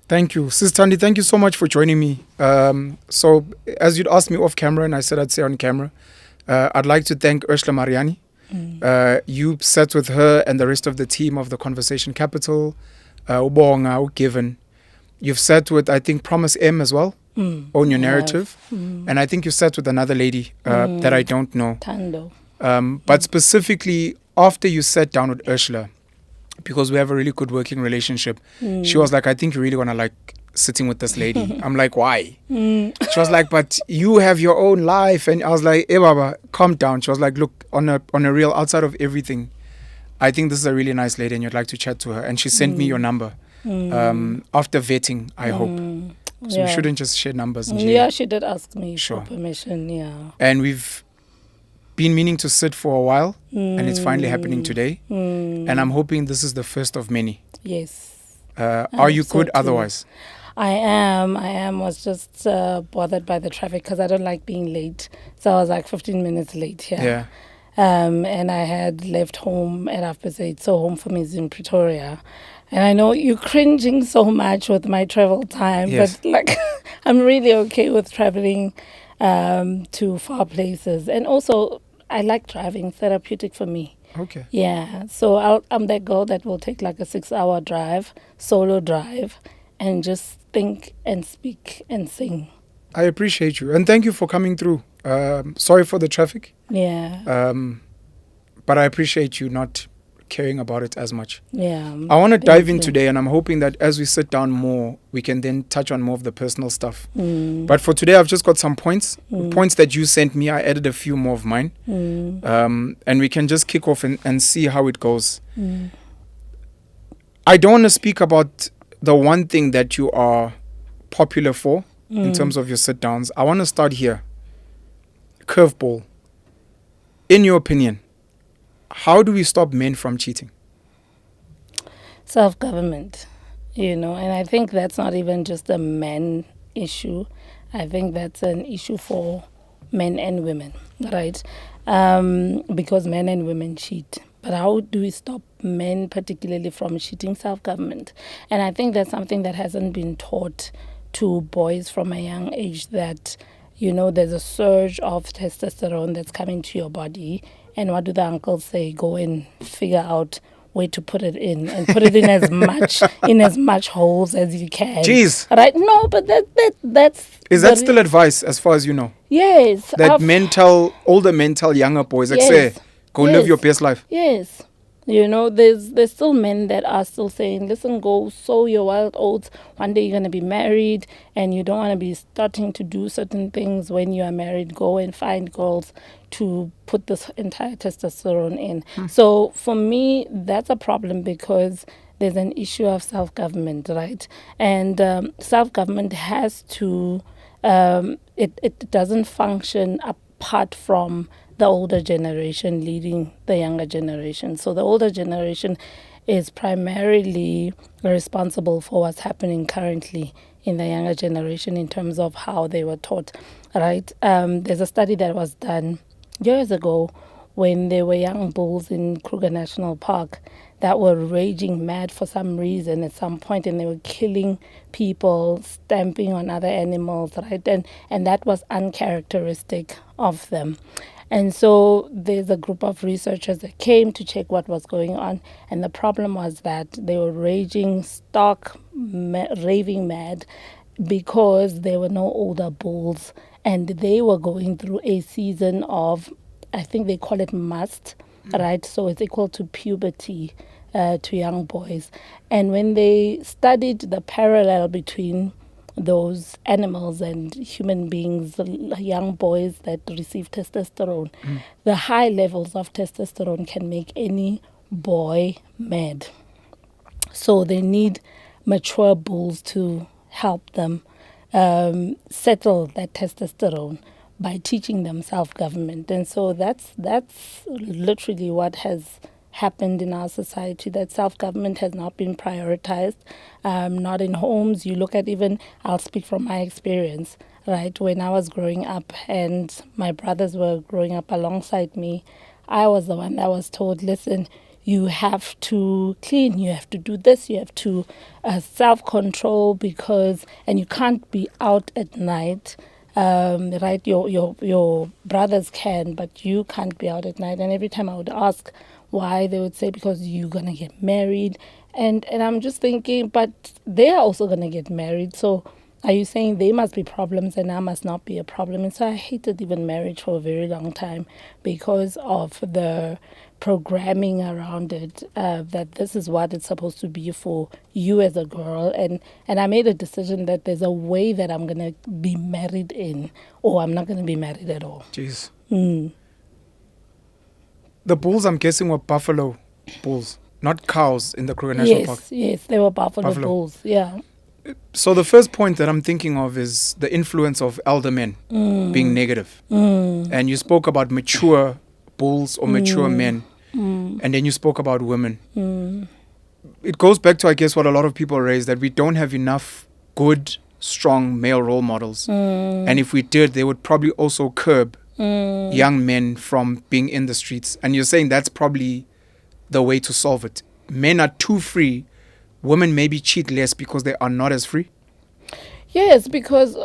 Thank you. Sis Thandi, thank you so much for joining me. So, as you'd asked me off camera, and I said I'd say on camera, I'd like to thank Ursula Mariani. You sat with her and the rest of the team of the Conversation Capital, Ubonga, Given. You've sat with, I think, Promise M as well, Own Your Narrative. And I think you sat with another lady that I don't know. Tando. But specifically, after you sat down with Ursula, because we have a really good working relationship, she was like, I think you really want to like sitting with this lady. I'm like, why? She was like, but you have your own life. And I was like, hey, Baba, calm down. She was like, look, on a real, outside of everything, I think this is a really nice lady and you'd like to chat to her. And she sent me your number after vetting, I hope. So we shouldn't just share numbers. Yeah, she did ask me for permission, And we've been meaning to sit for a while, and it's finally happening today. And I'm hoping this is the first of many. Yes. Are you good otherwise? I am. Was just bothered by the traffic because I don't like being late. So I was like 15 minutes late here. Yeah. And I had left home at 8:30. So home for me is in Pretoria. And I know you're cringing so much with my travel time, but like I'm really okay with traveling to far places. And also, I like driving, therapeutic for me. Okay. Yeah. So I'm that girl that will take like a 6-hour drive, solo drive, and just think and speak and sing. I appreciate you. And thank you for coming through. Sorry for the traffic. Yeah. But I appreciate you not caring about it as much. Yeah. I want to dive in today, and I'm hoping that as we sit down more, we can then touch on more of the personal stuff. But for today, I've just got some points that you sent me. I added a few more of mine. And we can just kick off and see how it goes. I don't want to speak about the one thing that you are popular for in terms of your sit downs. I want to start here. Curveball. In your opinion, how do we stop men from cheating? Self-government, and I think that's not even just a man issue. I think that's an issue for men and women, right? Because men and women cheat. But how do we stop men particularly from cheating? Self-government. And I think that's something that hasn't been taught to boys from a young age, that, there's a surge of testosterone that's coming to your body. And what do the uncles say? Go and figure out where to put it in, and put it in as much holes as you can. Jeez. Right? No, but that's... Is that still advice as far as you know? Yes. That older men tell younger boys, like, say, go live your best life. Yes. There's still men that are still saying, listen, go sow your wild oats. One day you're going to be married and you don't want to be starting to do certain things when you are married. Go and find girls to put this entire testosterone in. So for me, that's a problem, because there's an issue of self-government, right? And self-government has to, it doesn't function apart from the older generation leading the younger generation. So the older generation is primarily responsible for what's happening currently in the younger generation in terms of how they were taught, right? There's a study that was done years ago when there were young bulls in Kruger National Park that were raging mad for some reason at some point, and they were killing people, stamping on other animals, right? And that was uncharacteristic of them. And so there's a group of researchers that came to check what was going on. And the problem was that they were raging raving mad because there were no older bulls. And they were going through a season of, I think they call it must, right? So it's equal to puberty to young boys. And when they studied the parallel between those animals and human beings, young boys that receive testosterone, the high levels of testosterone can make any boy mad. So they need mature bulls to help them settle that testosterone by teaching them self-government. And so that's literally what has happened in our society, that self-government has not been prioritized, not in homes. You look at, even, I'll speak from my experience, right? When I was growing up and my brothers were growing up alongside me, I was the one that was told, listen, you have to clean, you have to do this, you have to self-control and you can't be out at night. Right, your brothers can, but you can't be out at night. And every time I would ask why, they would say because you're gonna get married, and I'm just thinking, but they are also gonna get married. So are you saying they must be problems and I must not be a problem? And so I hated even marriage for a very long time because of the programming around it, that this is what it's supposed to be for you as a girl. And I made a decision that there's a way that I'm going to be married in, or I'm not going to be married at all. Jeez. The bulls, I'm guessing, were buffalo bulls, not cows in the Kruger National Park. Yes, they were buffalo bulls, yeah. So the first point that I'm thinking of is the influence of elder men being negative. And you spoke about mature bulls or mature men, and then you spoke about women. It goes back to, I guess, what a lot of people raise, that we don't have enough good, strong male role models. And if we did, they would probably also curb young men from being in the streets. And you're saying that's probably the way to solve it. Men are too free. Women maybe cheat less because they are not as free? Yes, because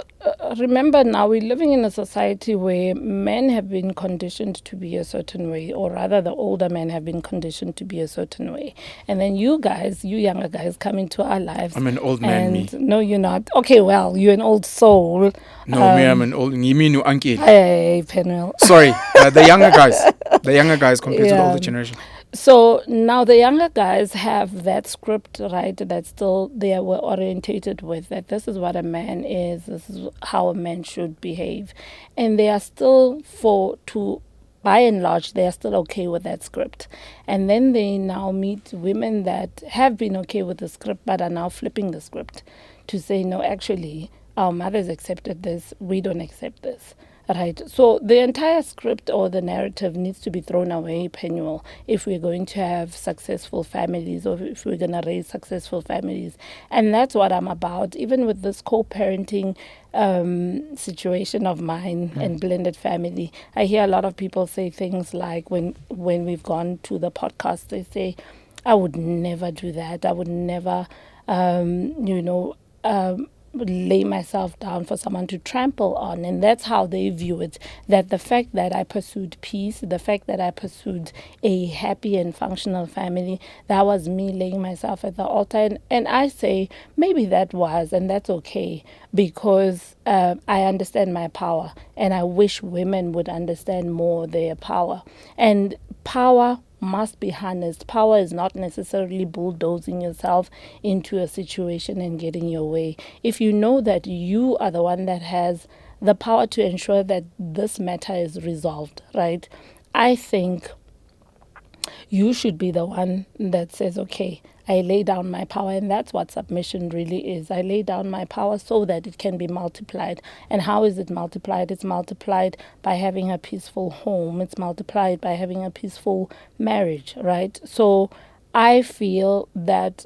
remember now we're living in a society where men have been conditioned to be a certain way, or rather the older men have been conditioned to be a certain way. And then you younger guys come into our lives. I'm an old man, me. No, you're not. Okay, well, you're an old soul. No, me, I'm an old... You mean you uncle? Hey, Penuel. Sorry, the younger guys. The younger guys compared to the older generation. So now the younger guys have that script, right, that still they were orientated with, that this is what a man is, this is how a man should behave. And they are still, by and large, they are still okay with that script. And then they now meet women that have been okay with the script but are now flipping the script to say, no, actually, our mothers accepted this, we don't accept this. Right. So the entire script or the narrative needs to be thrown away, Penuel, if we're going to have successful families, or if we're going to raise successful families. And that's what I'm about. Even with this co-parenting situation of mine and blended family, I hear a lot of people say things like, when we've gone to the podcast, they say, I would never do that. I would never, lay myself down for someone to trample on. And that's how they view it, that the fact that I pursued peace, the fact that I pursued a happy and functional family, that was me laying myself at the altar. And I say maybe that was, and that's okay, because I understand my power, and I wish women would understand more their power. And power must be harnessed. Power is not necessarily bulldozing yourself into a situation and getting your way. If you know that you are the one that has the power to ensure that this matter is resolved, right? I think you should be the one that says, okay, I lay down my power. And that's what submission really is. I lay down my power so that it can be multiplied. And how is it multiplied? It's multiplied by having a peaceful home. It's multiplied by having a peaceful marriage, right? So I feel that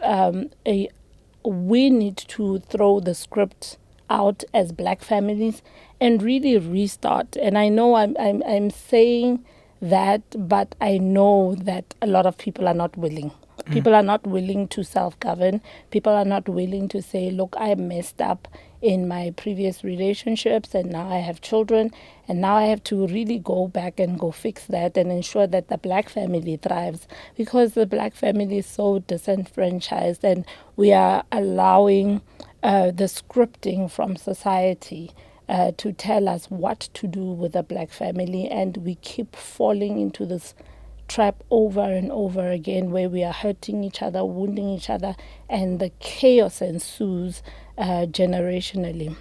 we need to throw the script out as Black families and really restart. And I know I'm saying that, but I know that a lot of people are not willing. People are not willing to self-govern. People are not willing to say, look, I messed up in my previous relationships and now I have children and now I have to really go back and go fix that and ensure that the Black family thrives, because the Black family is so disenfranchised and we are allowing the scripting from society to tell us what to do with the Black family, and we keep falling into this trap over and over again where we are hurting each other, wounding each other, and the chaos ensues generationally,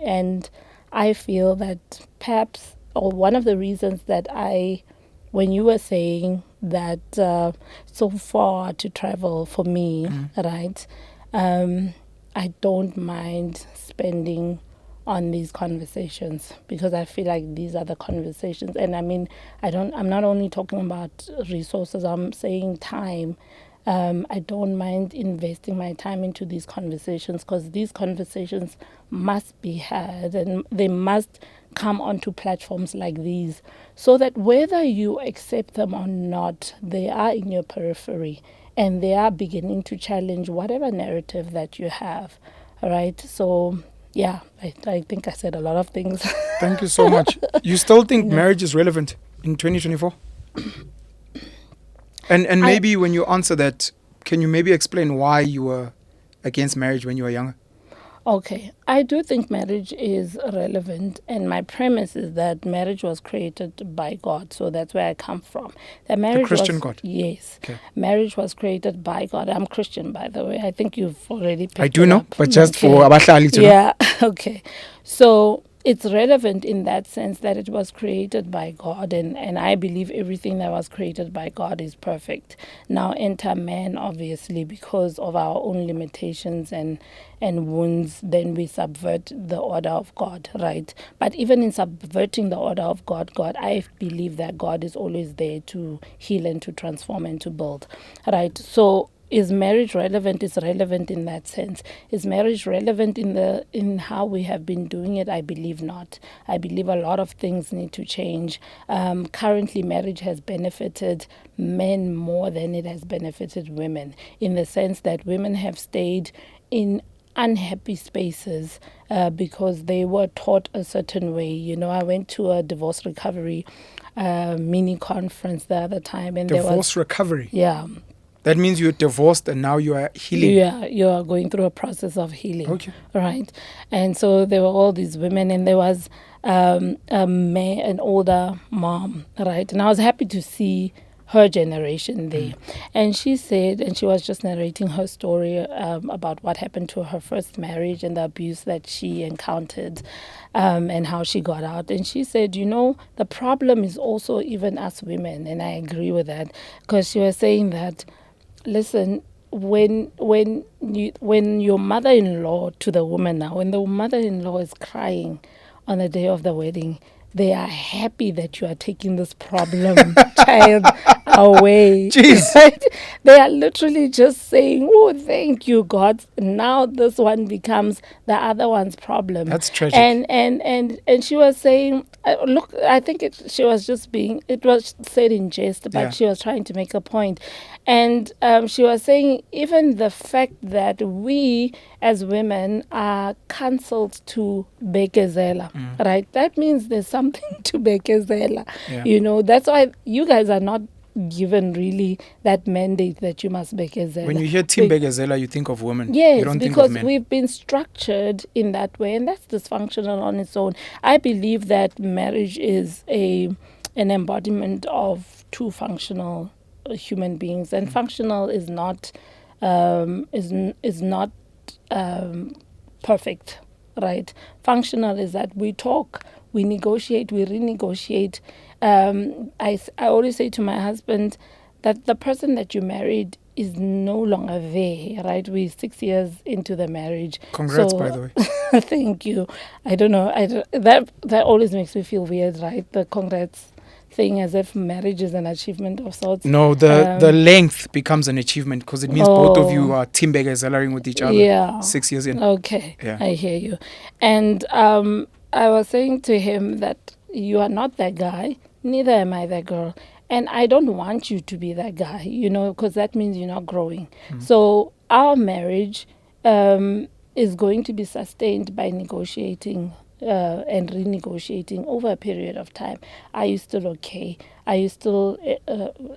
and I feel that perhaps, or one of the reasons that when you were saying that so far to travel for me, right, I don't mind spending on these conversations, because I feel like these are the conversations. And I mean, I'm not only talking about resources, I'm saying time. I don't mind investing my time into these conversations, because these conversations must be had and they must come onto platforms like these, so that whether you accept them or not, they are in your periphery and they are beginning to challenge whatever narrative that you have. All right. So, yeah, I think I said a lot of things. Thank you so much. You still think marriage is relevant in 2024? And maybe when you answer that, can you maybe explain why you were against marriage when you were younger? Okay, I do think marriage is relevant, and my premise is that marriage was created by God, so that's where I come from. That marriage Christian was, God? Yes, Okay. marriage was created by God. I'm Christian, by the way. I think you've already picked I do it know, up. but just Okay. for Abahlali to know. Yeah, okay. So it's relevant in that sense that it was created by God, and I believe everything that was created by God is perfect. Now enter man, obviously, because of our own limitations and wounds, then we subvert the order of God, right? But even in subverting the order of God, I believe that God is always there to heal and to transform and to build, right? So is marriage relevant? Is relevant in that sense. Is marriage relevant in how we have been doing it? I believe not. I believe a lot of things need to change. Currently, marriage has benefited men more than it has benefited women, in the sense that women have stayed in unhappy spaces because they were taught a certain way. You know, I went to a divorce recovery mini conference the other time, and Divorce recovery? Yeah. That means you're divorced and now you are healing. Yeah, you are going through a process of healing. Okay. Right. And so there were all these women, and there was an older mom, right? And I was happy to see her generation there. And she said, and she was just narrating her story about what happened to her first marriage and the abuse that she encountered and how she got out. And she said, you know, the problem is also even us women. And I agree with that, because she was saying that, listen, when your mother-in-law to the woman now, when the mother-in-law is crying on the day of the wedding, they are happy that you are taking this problem child away. Jeez. Right? They are literally just saying, oh, thank you, God. Now this one becomes the other one's problem. That's tragic. And she was saying, look, I think she was just it was said in jest, but she was trying to make a point. And she was saying, even the fact that we as women are cancelled to bekezela, right? That means there's something to bekezela. Yeah. You know, that's why you guys are not given really that mandate that you must bekezela. When you hear Team Bekezela, you think of women. Yes, you don't think because of men. we've been structured in that way, and that's dysfunctional on its own. I believe that marriage is an embodiment of two functional human beings, and functional is not perfect, right? Functional is that we talk, we negotiate, we renegotiate. I always say to my husband that the person that you married is no longer there, right? We're 6 years into the marriage. Congrats, by the way. Thank you. I don't know. That always makes me feel weird, right? The congrats thing, as if marriage is an achievement of sorts. No, the length becomes an achievement, because it means both of you are Team Bekezelaing with each other. Yeah. 6 years in. Okay. Yeah. I hear you. And I was saying to him that you are not that guy, neither am I that girl. And I don't want you to be that guy, you know, because that means you're not growing. So our marriage is going to be sustained by negotiating and renegotiating over a period of time. Are you still okay? Are you still,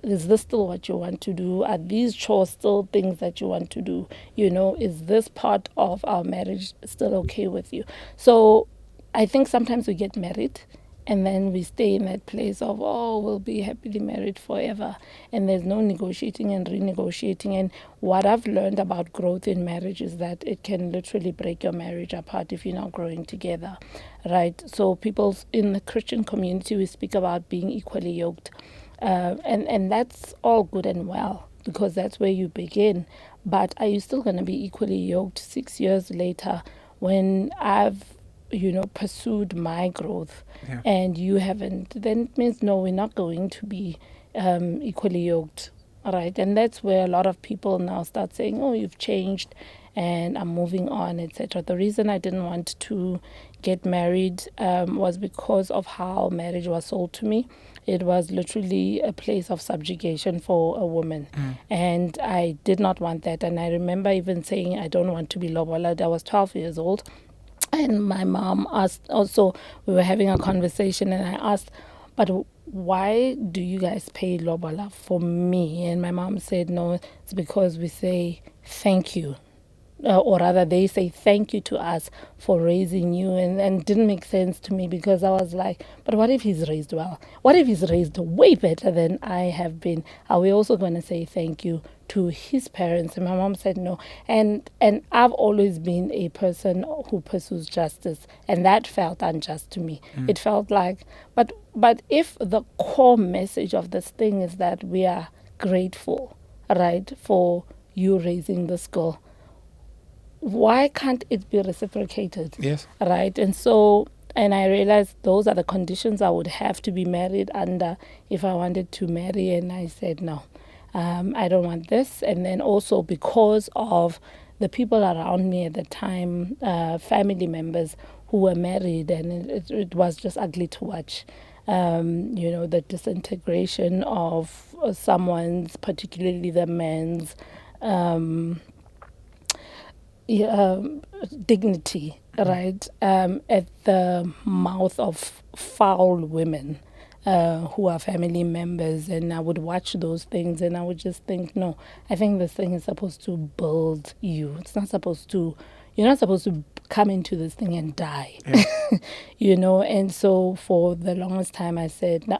is this still what you want to do? Are these chores still things that you want to do? You know, is this part of our marriage still okay with you? So I think sometimes we get married and then we stay in that place of, oh, we'll be happily married forever. And there's no negotiating and renegotiating. And what I've learned about growth in marriage is that it can literally break your marriage apart if you're not growing together, right? So people in the Christian community, we speak about being equally yoked. And that's all good and well, because that's where you begin. But are you still going to be equally yoked 6 years later when I've pursued my growth and you haven't? Then it means, no, we're not going to be equally yoked, right? And that's where a lot of people now start saying, oh, you've changed. and I'm moving on, etc. The reason I didn't want to get married was because of how marriage was sold to me. It was literally a place of subjugation for a woman. And I did not want that. And I remember even saying, I don't want to be loboled. I was 12 years old. And my mom asked, also, we were having a conversation, and I asked, but why do you guys pay lobola for me? And my mom said, no, it's because we say thank you. Or rather, they say thank you to us for raising you. And didn't make sense to me, because I was like, but what if he's raised well? What if he's raised way better than I have been? Are we also going to say thank you to his parents? And my mom said no. And I've always been a person who pursues justice, and that felt unjust to me. It felt like, but if the core message of this thing is that we are grateful, right, for you raising this girl, why can't it be reciprocated? Yes. Right? And so, and I realized those are the conditions I would have to be married under if I wanted to marry. And I said, no, I don't want this. And then also because of the people around me at the time, family members who were married, and it was just ugly to watch. The disintegration of someone's, particularly the man's, dignity, right, at the mouth of foul women who are family members. And I would watch those things, and I would just think, no, I think this thing is supposed to build you. It's not supposed to, you're not supposed to come into this thing and die. Yeah. And so for the longest time I said, no,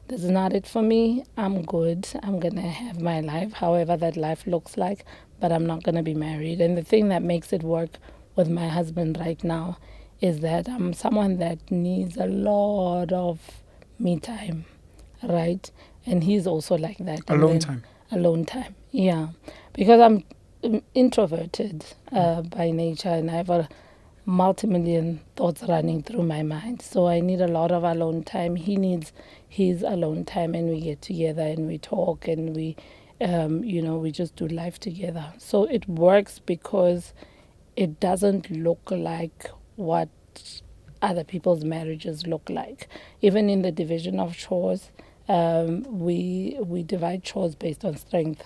this is not it for me. I'm good. I'm going to have my life, however that life looks like, but I'm not going to be married. And the thing that makes it work with my husband right now is that I'm someone that needs a lot of me time, right? And he's also like that. Alone time. Alone time, yeah. Because I'm introverted by nature, and I have a multi-million thoughts running through my mind. So I need a lot of alone time. He needs his alone time, and we get together and we talk, and we just do life together. So it works because it doesn't look like what other people's marriages look like. Even in the division of chores, we divide chores based on strength,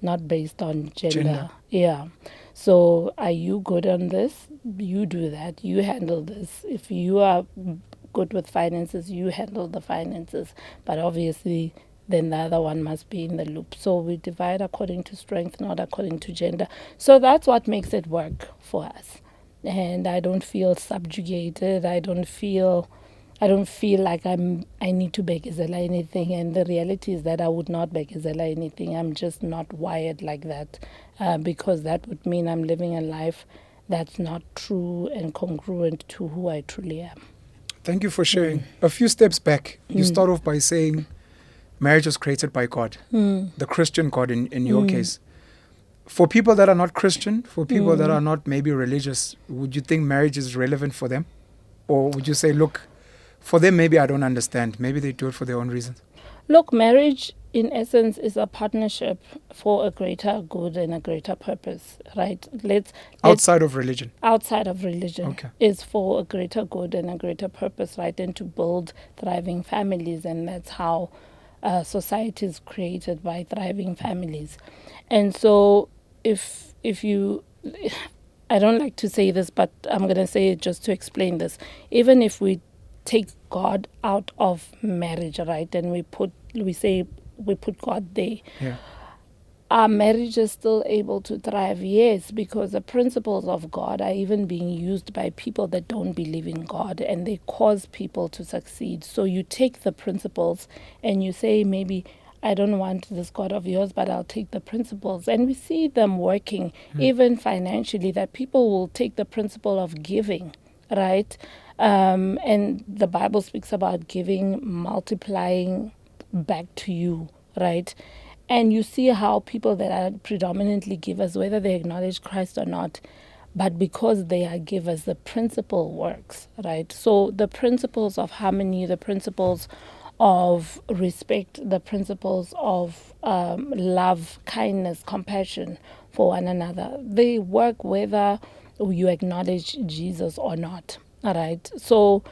not based on gender. Yeah. So are you good on this? You do that. You handle this. If you are good with finances, you handle the finances. But obviously, then the other one must be in the loop. So we divide according to strength, not according to gender. So that's what makes it work for us. And I don't feel subjugated. I don't feel like I need to bekezela anything. And the reality is that I would not bekezela anything. I'm just not wired like that, because that would mean I'm living a life that's not true and congruent to who I truly am. Thank you for sharing. A few steps back, you start off by saying marriage was created by God, the Christian God in your case. For people that are not Christian, for people that are not maybe religious, would you think marriage is relevant for them? Or would you say, look, for them, maybe I don't understand. Maybe they do it for their own reasons. Look, marriage, in essence, is a partnership for a greater good and a greater purpose, right? Outside of religion. Outside of religion. Okay. Is for a greater good and a greater purpose, right? And to build thriving families. And that's how society is created, by thriving families. And so if you... I don't like to say this, but I'm going to say it just to explain this. Even if we take God out of marriage, right, and we put God there, our marriage is still able to thrive, yes, because the principles of God are even being used by people that don't believe in God, and they cause people to succeed. So you take the principles and you say, maybe I don't want this God of yours, but I'll take the principles. And we see them working, even financially, that people will take the principle of giving, right? And the Bible speaks about giving, multiplying back to you, right? And you see how people that are predominantly givers, whether they acknowledge Christ or not, but because they are givers, the principle works, right? So the principles of harmony, the principles of respect, the principles of love, kindness, compassion for one another. They work whether you acknowledge Jesus or not. All right. So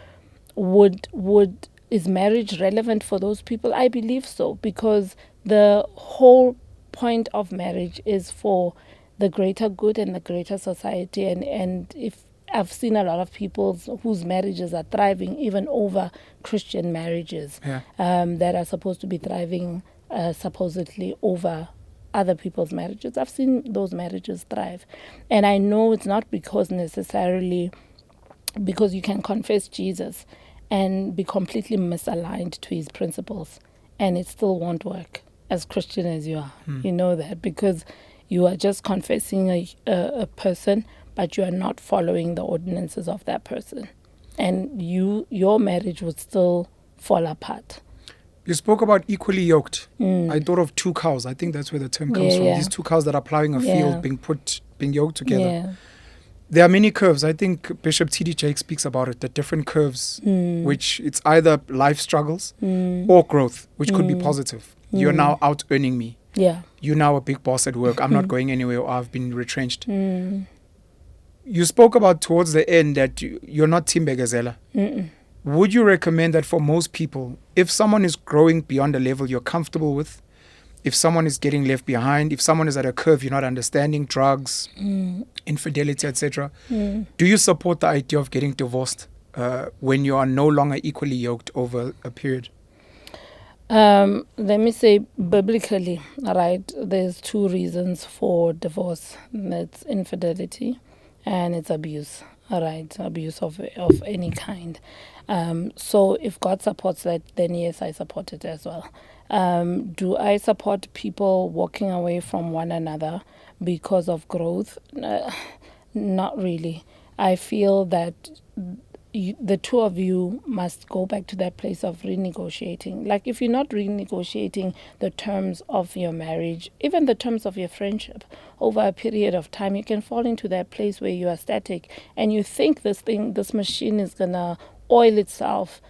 is marriage relevant for those people? I believe so, because the whole point of marriage is for the greater good and the greater society. And if I've seen a lot of people whose marriages are thriving even over Christian marriages, that are supposed to be thriving supposedly over other people's marriages. I've seen those marriages thrive. And I know it's not because necessarily because you can confess Jesus and be completely misaligned to his principles, and it still won't work as Christian as you are. You know that, because you are just confessing a person, but you are not following the ordinances of that person, and your marriage would still fall apart. You spoke about equally yoked. I thought of two cows. I think that's where the term comes from. These two cows that are plowing a field being yoked together. Yeah. There are many curves. I think Bishop T.D. Jakes speaks about it, the different curves, which it's either life struggles or growth, which could be positive. You're now out earning me. Yeah. You're now a big boss at work. I'm not going anywhere, or I've been retrenched. You spoke about towards the end that you're not Team Begazela. Would you recommend that for most people, if someone is growing beyond a level you're comfortable with, if someone is getting left behind, if someone is at a curve you're not understanding, drugs, infidelity, etc., do you support the idea of getting divorced when you are no longer equally yoked over a period? Let me say, biblically, right, there's two reasons for divorce. It's infidelity and it's abuse, all right, abuse of any kind. So if God supports that, then yes, I support it as well. Do I support people walking away from one another because of growth? Not really. I feel that the two of you must go back to that place of renegotiating. Like, if you're not renegotiating the terms of your marriage, even the terms of your friendship, over a period of time, you can fall into that place where you are static and you think this machine is gonna oil itself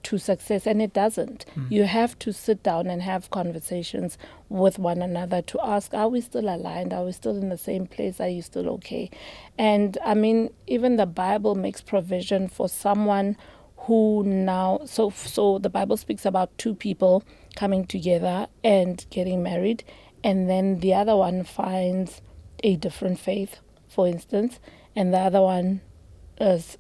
to success, and it doesn't. You have to sit down and have conversations with one another to ask, are we still aligned? Are we still in the same place? Are you still okay? And I mean, even the Bible makes provision for someone who now, so the Bible speaks about two people coming together and getting married, and then the other one finds a different faith, for instance, and the other one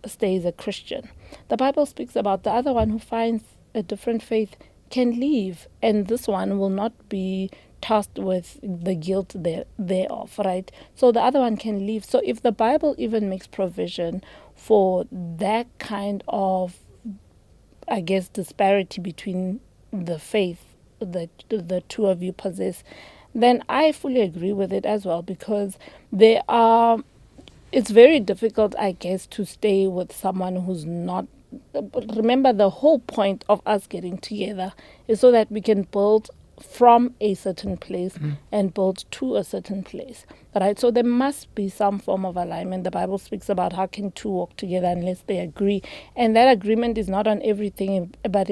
stays a Christian. The Bible speaks about the other one who finds a different faith can leave, and this one will not be tasked with the guilt thereof, right? So the other one can leave. So if the Bible even makes provision for that kind of, I guess, disparity between the faith that the two of you possess, then I fully agree with it as well, because it's very difficult, I guess, to stay with someone who's not. Remember, the whole point of us getting together is so that we can build from a certain place and build to a certain place, right? So there must be some form of alignment. The Bible speaks about how can two walk together unless they agree, and that agreement is not on everything, but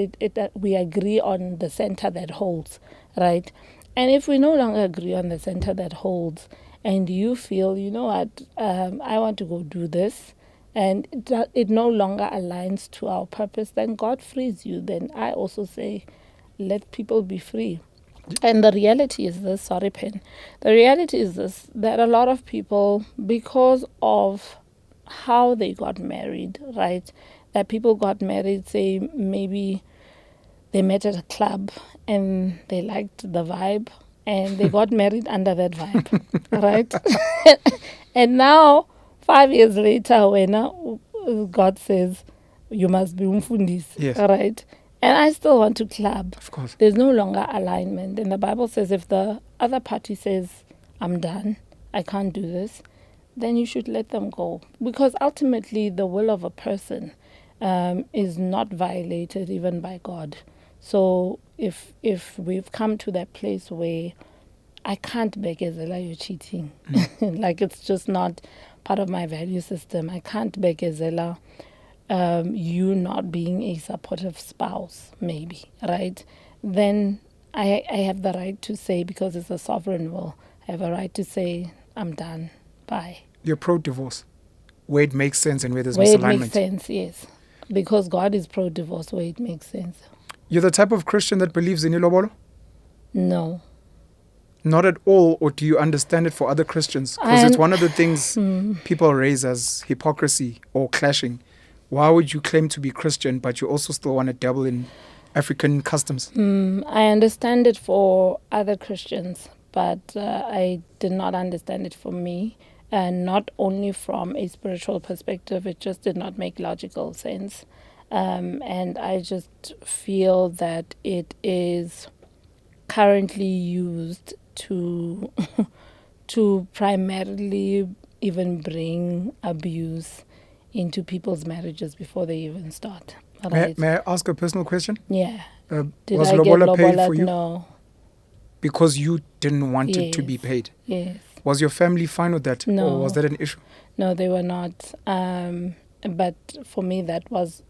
we agree on the center that holds, right? And if we no longer agree on the center that holds, and you feel, you know what, I want to go do this, and it no longer aligns to our purpose, then God frees you. Then I also say, let people be free. And the reality is this, sorry, Pen. The reality is this, that a lot of people, because of how they got married, right, that people got married, say, maybe they met at a club and they liked the vibe, and they got married under that vibe, right? And now, 5 years later, when God says, you must be umfundisi, Yes. right? And I still want to club. Of course. There's no longer alignment. And the Bible says if the other party says, I'm done, I can't do this, then you should let them go. Because ultimately, the will of a person is not violated even by God. So if we've come to that place where I can't begazela you cheating, like it's just not part of my value system. I can't begazela you not being a supportive spouse, maybe, right? Then I have the right to say, because it's a sovereign will, I have a right to say, I'm done. Bye. You're pro-divorce, where it makes sense and where there's Where it misalignment. makes sense, yes. Because God is pro-divorce, where it makes sense. You're the type of Christian that believes in ilobolo? No. Not at all, or do you understand it for other Christians? Because it's one of the things people raise as hypocrisy or clashing. Why would you claim to be Christian, but you also still want to dabble in African customs? I understand it for other Christians, but I did not understand it for me. And not only from a spiritual perspective, it just did not make logical sense. And I just feel that it is currently used to to primarily even bring abuse into people's marriages before they even start. Right? May I ask a personal question? Yeah. Did Was I lobola get paid lobola? for you? No. Because you didn't want it to be Yes. paid. Yes. Was your family fine with that? No. Or was that an issue? No, they were not. But for me, that was...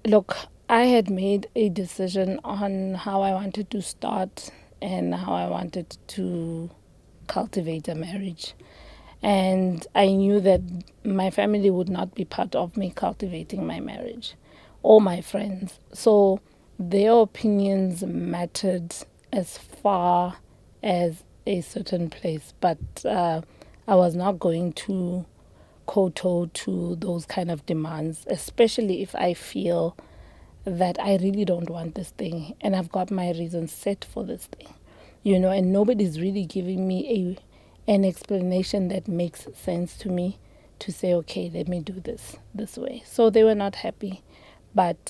Look, I had made a decision on how I wanted to start and how I wanted to cultivate a marriage. And I knew that my family would not be part of me cultivating my marriage, or my friends. So their opinions mattered as far as a certain place. But I was not going to kowtow to those kind of demands, especially if I feel that I really don't want this thing and I've got my reasons set for this thing, and nobody's really giving me an explanation that makes sense to me to say, okay, let me do this way. So they were not happy. But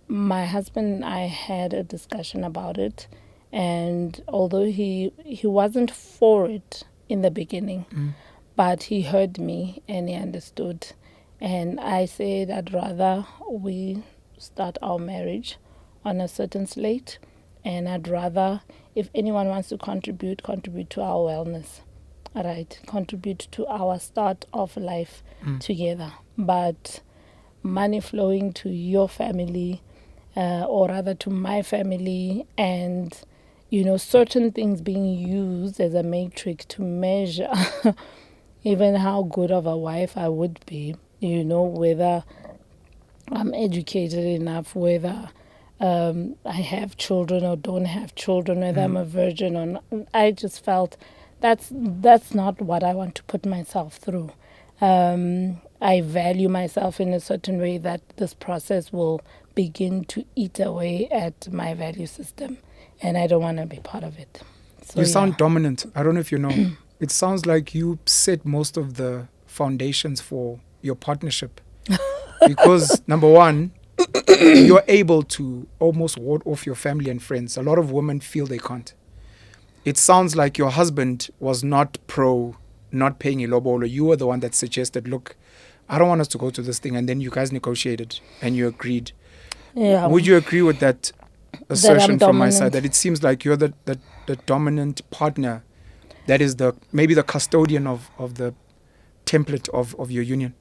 my husband and I had a discussion about it, and although he wasn't for it in the beginning, but he heard me and he understood. And I said I'd rather we start our marriage on a certain slate, and I'd rather, if anyone wants to contribute to our wellness, all right, contribute to our start of life together. But money flowing to your family, or rather to my family, and certain things being used as a matrix to measure even how good of a wife I would be, whether I'm educated enough, whether I have children or don't have children, whether I'm a virgin or not. I just felt that's not what I want to put myself through. I value myself in a certain way that this process will begin to eat away at my value system, and I don't want to be part of it. So, you sound dominant. I don't know if you know. It sounds like you set most of the foundations for your partnership. Because, number one, you're able to almost ward off your family and friends. A lot of women feel they can't. It sounds like your husband was not pro not paying ilobolo. You were the one that suggested, look, I don't want us to go to this thing. And then you guys negotiated and you agreed. Yeah. Would you agree with that assertion from my side, dominant. that it seems like you're the dominant partner that is maybe the custodian of the template of your union?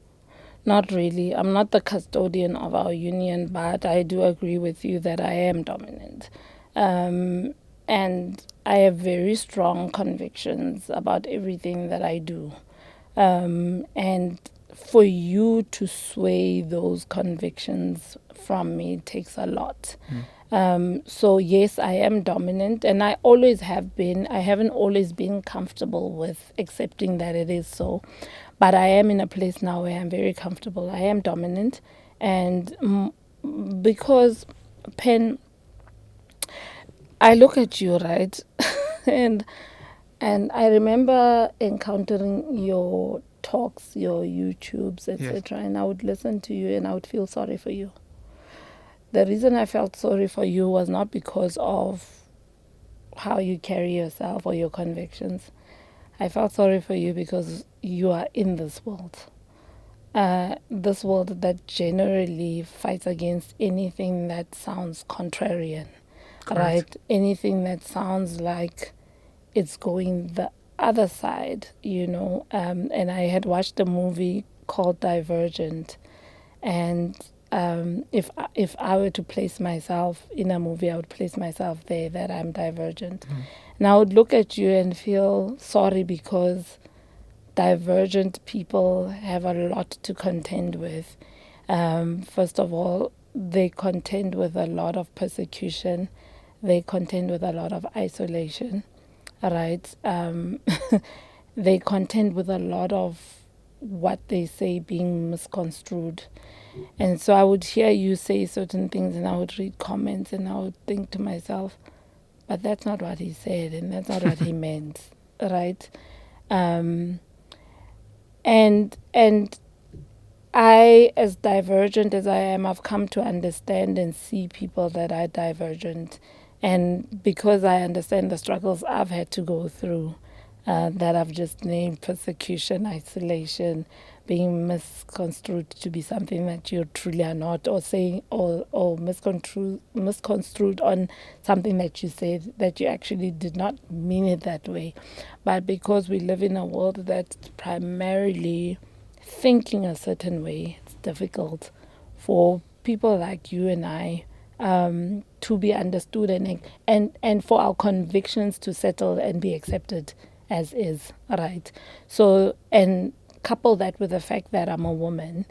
Not really. I'm not the custodian of our union, but I do agree with you that I am dominant. And I have very strong convictions about everything that I do. And for you to sway those convictions from me takes a lot. So yes, I am dominant, and I always have been. I haven't always been comfortable with accepting that it is so. But I am in a place now where I'm very comfortable. I am dominant. And because, Pen, I look at you, right? and I remember encountering your talks, your YouTubes, etc. And I would listen to you and I would feel sorry for you. The reason I felt sorry for you was not because of how you carry yourself or your convictions. I felt sorry for you because you are in this world. This world that generally fights against anything that sounds contrarian. Correct. Right? Anything that sounds like it's going the other side, And I had watched a movie called Divergent. And if I were to place myself in a movie, I would place myself there, that I'm divergent. And I would look at you and feel sorry, because divergent people have a lot to contend with. First of all, they contend with a lot of persecution. They contend with a lot of isolation, right? They contend with a lot of what they say being misconstrued. And so I would hear you say certain things, and I would read comments, and I would think to myself, but that's not what he said, and that's not what he meant, right? And I, as divergent as I am, I've come to understand and see people that are divergent. And because I understand the struggles I've had to go through, that I've just named: persecution, isolation, being misconstrued to be something that you truly are not, or saying, or misconstrued on something that you said that you actually did not mean it that way. But because we live in a world that's primarily thinking a certain way, it's difficult for people like you and I to be understood, and for our convictions to settle and be accepted as is, right? So, and couple that with the fact that I'm a woman,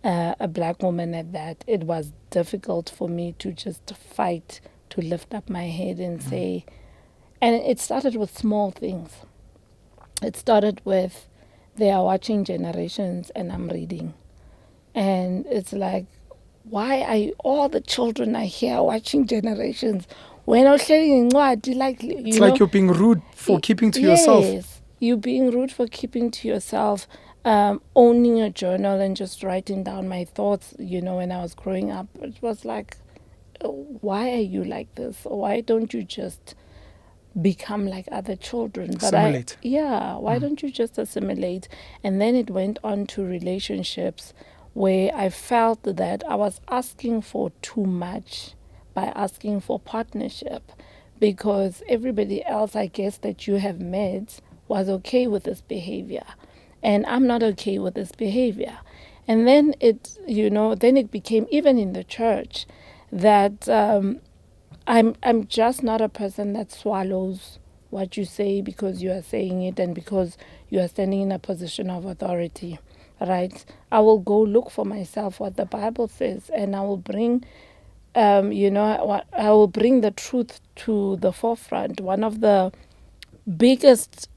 a black woman at that, it was difficult for me to just fight to lift up my head and say, and it started with small things. It started with, they are watching Generations and I'm reading. And it's like, why are all the children are here watching Generations? When I was sharing like, It's like you're being rude for keeping to yourself. Yes, you're being rude for keeping to yourself. Owning a journal and just writing down my thoughts, when I was growing up, it was like, why are you like this? Why don't you just become like other children? Assimilate. Why don't you just assimilate? And then it went on to relationships, where I felt that I was asking for too much by asking for partnership, because everybody else, I guess, that you have met was okay with this behavior, and I'm not okay with this behavior. And then it became, even in the church, that I'm just not a person that swallows what you say because you are saying it and because you are standing in a position of authority, right? I will go look for myself what the Bible says, and I will bring, I will bring the truth to the forefront. One of the biggest,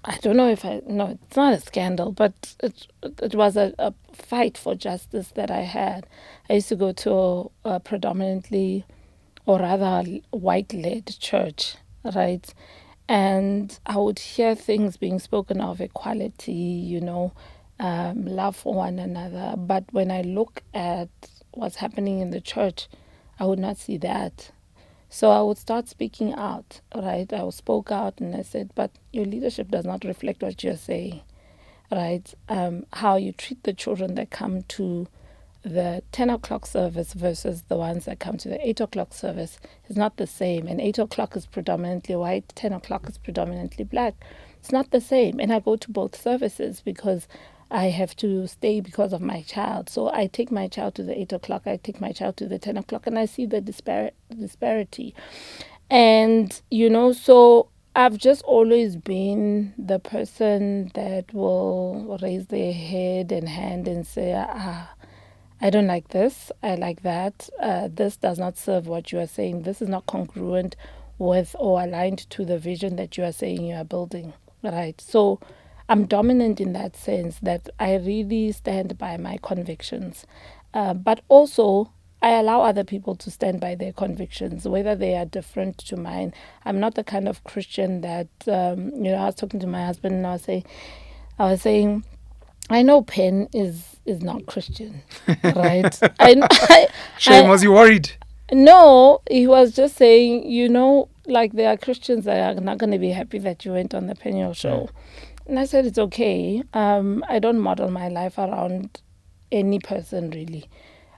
I don't know if no, it's not a scandal, but it was a fight for justice that I had. I used to go to a predominantly, or rather, white-led church, right? And I would hear things being spoken of, equality, love for one another. But when I look at what's happening in the church, I would not see that. So I would start speaking out, right? I spoke out and I said, but your leadership does not reflect what you're saying, right? How you treat the children that come to the 10 o'clock service versus the ones that come to the 8 o'clock service is not the same. And 8 o'clock is predominantly white, 10 o'clock is predominantly black. It's not the same. And I go to both services because I have to stay because of my child. So I take my child to the 8 o'clock, I take my child to the 10 o'clock, and I see the disparity. And, so I've just always been the person that will raise their head and hand and say, I don't like this, I like that. This does not serve what you are saying. This is not congruent with or aligned to the vision that you are saying you are building, right? So I'm dominant in that sense, that I really stand by my convictions. But also, I allow other people to stand by their convictions, whether they are different to mine. I'm not the kind of Christian that, I was talking to my husband and I was saying, I know Pen is not Christian, right? Shame, was you worried? No, he was just saying, like there are Christians that are not going to be happy that you went on the Penuel show. And I said, it's okay. I don't model my life around any person, really.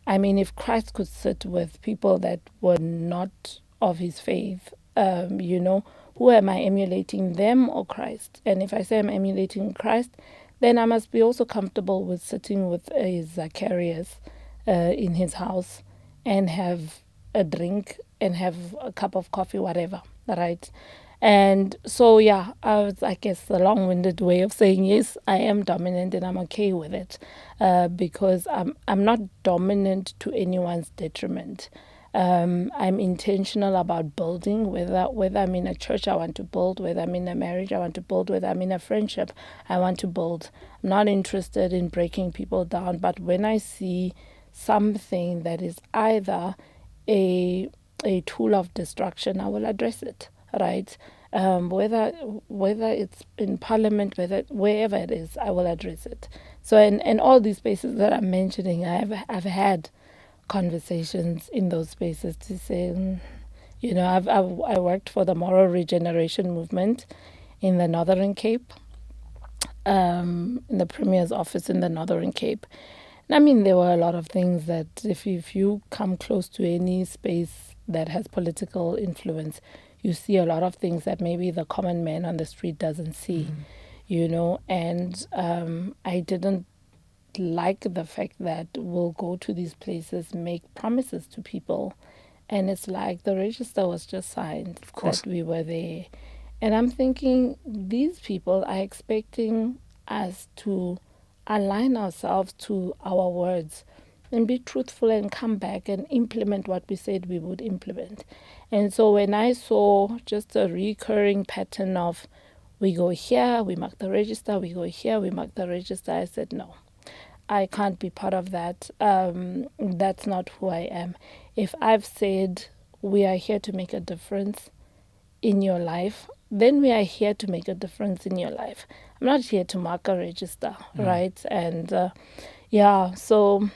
I mean, if Christ could sit with people that were not of his faith, who am I emulating, them or Christ? And if I say I'm emulating Christ, then I must be also comfortable with sitting with a Zacharias in his house and have a drink and have a cup of coffee, whatever, right? And so, yeah, I guess the long-winded way of saying yes, I am dominant and I'm okay with it, because I'm not dominant to anyone's detriment. I'm intentional about building, whether I'm in a church, I want to build, whether I'm in a marriage, I want to build, whether I'm in a friendship, I want to build. I'm not interested in breaking people down, but when I see something that is either a tool of destruction, I will address it, right? Whether it's in parliament, wherever it is, I will address it. So in all these spaces that I'm mentioning, I've had conversations in those spaces to say, I worked for the Moral Regeneration Movement in the Northern Cape, in the Premier's office in the Northern Cape. And I mean, there were a lot of things that if you come close to any space that has political influence, you see a lot of things that maybe the common man on the street doesn't see, and I didn't like the fact that we'll go to these places, make promises to people, and it's like the register was just signed that we were there. And I'm thinking, these people are expecting us to align ourselves to our words and be truthful and come back and implement what we said we would implement. And so when I saw just a recurring pattern of we go here, we mark the register, we go here, we mark the register, I said, no, I can't be part of that. That's not who I am. If I've said we are here to make a difference in your life, then we are here to make a difference in your life. I'm not here to mark a register, right? And so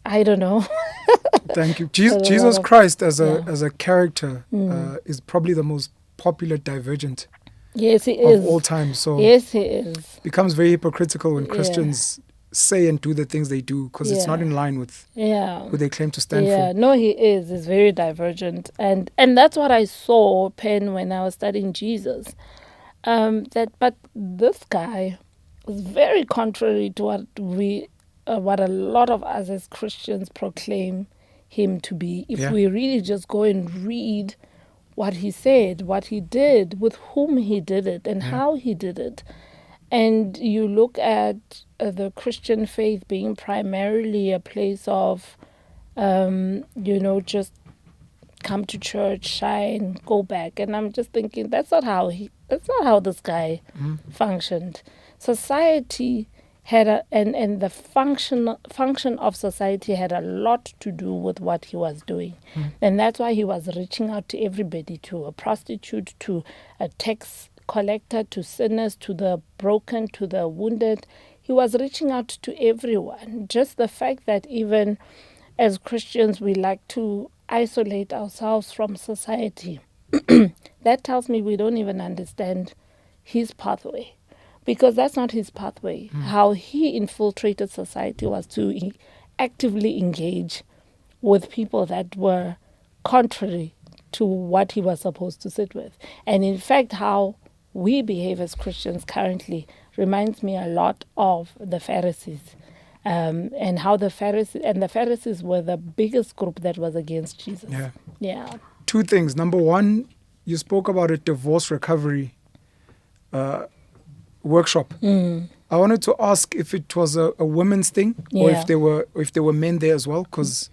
I don't know. Thank you. Jesus Christ as a character is probably the most popular divergent yes, he is. of all time. So yes, he is. Becomes very hypocritical when Christians say and do the things they do because it's not in line with who they claim to stand for. No, he is. He's very divergent, and that's what I saw, Pen, when I was studying Jesus. But this guy is very contrary to what a lot of us as Christians proclaim him to be. If we really just go and read what he said, what he did, with whom he did it, and how he did it. And you look at the Christian faith being primarily a place of, just come to church, shine, go back. And I'm just thinking, that's not how this guy functioned. Society had and the function of society had a lot to do with what he was doing. And that's why he was reaching out to everybody, to a prostitute, to a tax collector, to sinners, to the broken, to the wounded. He was reaching out to everyone. Just the fact that even as Christians we like to isolate ourselves from society, that tells me we don't even understand his pathway, because that's not his pathway. How he infiltrated society was to actively engage with people that were contrary to what he was supposed to sit with. And in fact, how we behave as Christians currently reminds me a lot of the Pharisees, and how the Pharisees were the biggest group that was against Jesus. Yeah. Two things. Number one, you spoke about a divorce recovery workshop. I wanted to ask if it was a women's thing or if there were men there as well, because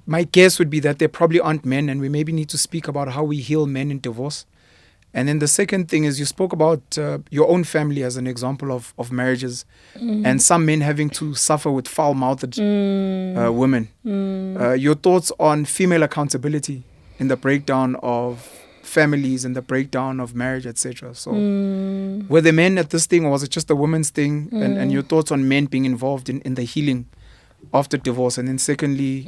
my guess would be that there probably aren't men, and we maybe need to speak about how we heal men in divorce. And then the second thing is you spoke about your own family as an example of marriages and some men having to suffer with foul-mouthed women. Your thoughts on female accountability in the breakdown of families and the breakdown of marriage, etc. So were there men at this thing, or was it just a woman's thing? And your thoughts on men being involved in the healing after divorce. And then secondly,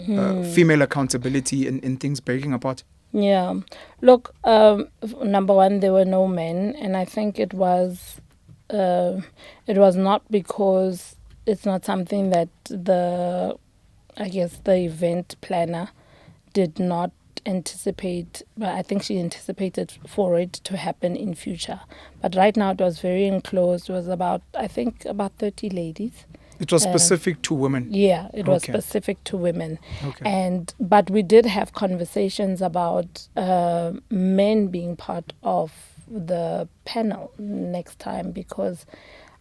female accountability in things breaking apart. Yeah. Look, number one, there were no men, and I think it was not because it's not something that the event planner did not anticipate, well, I think she anticipated for it to happen in future. But right now it was very enclosed. It was about, I think, about 30 ladies. It was specific to women. Yeah, it was Okay. specific to women. Okay. But we did have conversations about men being part of the panel next time, because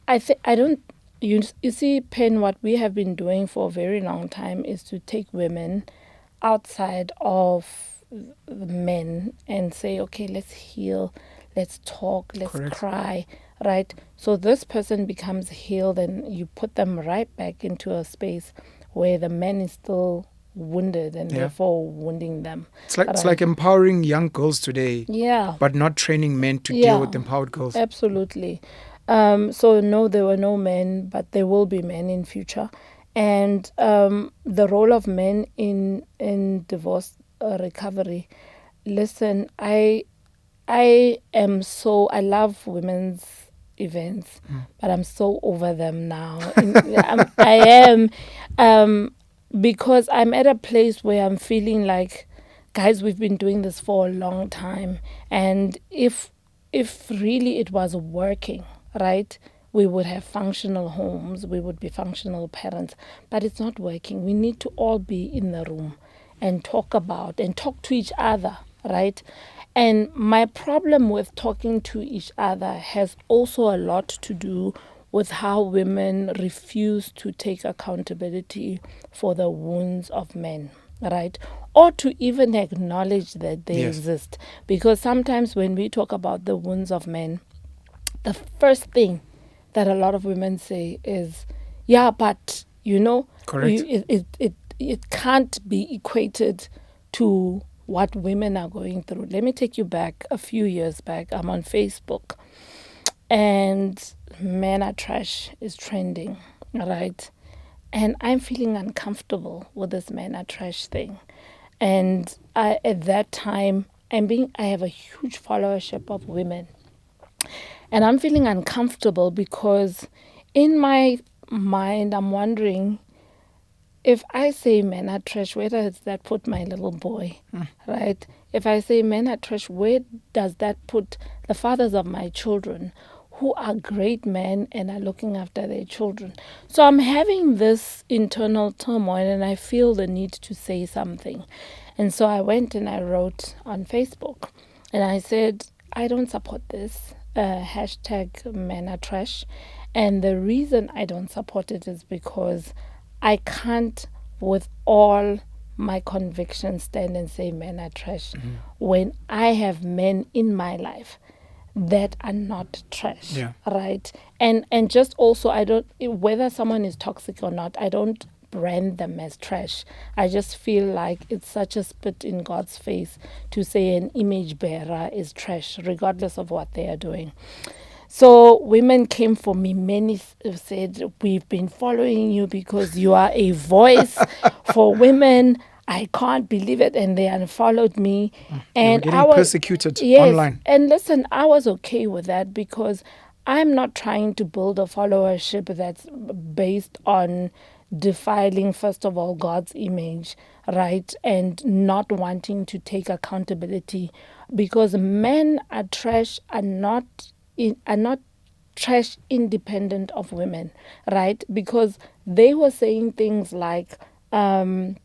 I don't, you see, Pen, what we have been doing for a very long time is to take women outside of the men and say, okay, let's heal, let's talk, let's Correct. cry, right? So this person becomes healed, and you put them right back into a space where the man is still wounded and Yeah. therefore wounding them. It's like empowering young girls today, Yeah. but not training men to Yeah. deal with empowered girls. Absolutely. So no, there were no men, but there will be men in future. And the role of men in divorce recovery. Listen, I love women's events, but I'm so over them now. I am, because I'm at a place where I'm feeling like, guys, we've been doing this for a long time, and if really it was working, right, we would have functional homes, we would be functional parents, but it's not working. We need to all be in the room and talk to each other, right? And my problem with talking to each other has also a lot to do with how women refuse to take accountability for the wounds of men, right? Or to even acknowledge that they Yes. exist. Because sometimes when we talk about the wounds of men, the first thing that a lot of women say is, yeah, but, Correct. it can't be equated to what women are going through. Let me take you back a few years back. I'm on Facebook, and men are trash is trending, right? And I'm feeling uncomfortable with this men are trash thing. And at that time, I have a huge followership of women. And I'm feeling uncomfortable because in my mind, I'm wondering, if I say men are trash, where does that put my little boy, right? If I say men are trash, where does that put the fathers of my children, who are great men and are looking after their children? So I'm having this internal turmoil, and I feel the need to say something. And so I went and I wrote on Facebook, and I said, I don't support this. Hashtag men are trash. And the reason I don't support it is because I can't, with all my convictions, stand and say men are trash when I have men in my life that are not trash, Yeah. right? And just also, I don't, whether someone is toxic or not, I don't brand them as trash. I just feel like it's such a spit in God's face to say an image bearer is trash, regardless of what they are doing. So women came for me. Many said, we've been following you because you are a voice for women. I can't believe it. And they unfollowed me. They were And getting I was persecuted yes, online. And listen, I was okay with that because I'm not trying to build a followership that's based on defiling, first of all, God's image, right? And not wanting to take accountability, because men are trash are not trash independent of women, right? Because they were saying things like, men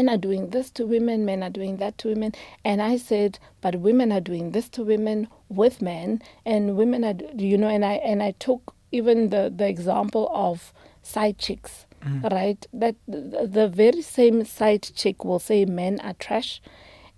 are doing this to women, men are doing that to women. And I said, but women are doing this to women with men, and women are, and I took even the example of side chicks, right? That the very same side chick will say men are trash,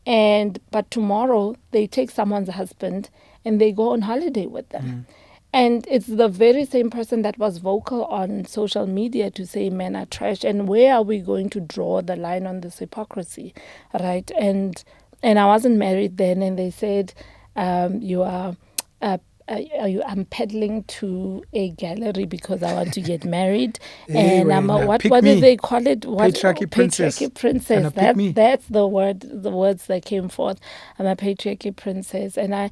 but tomorrow they take someone's husband and they go on holiday with them. And it's the very same person that was vocal on social media to say men are trash. And where are we going to draw the line on this hypocrisy, right? And I wasn't married then, and they said, I'm peddling to a gallery because I want to get married. Hey, And I'm a, wait, what pick do me. they call it? Patriarchy princess. Patriarchy princess. And a pick me. That's the words that came forth. I'm a patriarchy princess. And